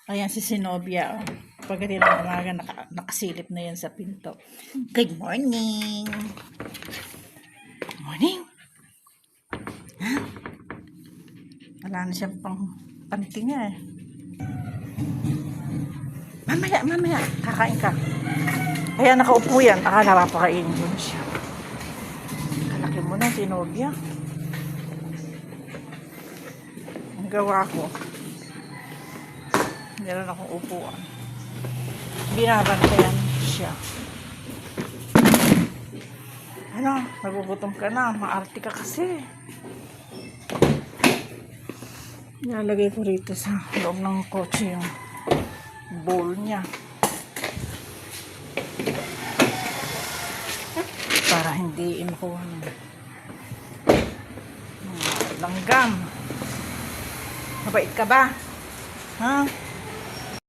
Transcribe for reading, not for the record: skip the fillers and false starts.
Ayan si Zenobia. Oh. Pagdating ng umaga, nakasilip na yan sa pinto. Good morning! Good morning! Ha? Wala na siyang panitinga eh. Mamaya, kakain ka. Kaya nakaupo yan, akala papakainin mo na siya. Kalaki mo na, Zenobia. Ang gawa ko, meron akong upuan. Binabantayan siya. Ano, nagugutom ka na, maarte ka kasi. Nilalagay ko rito sa loob ng kotse yung bowl niya. Para hindi makuha ng langgam. Mabait ka ba? Ha?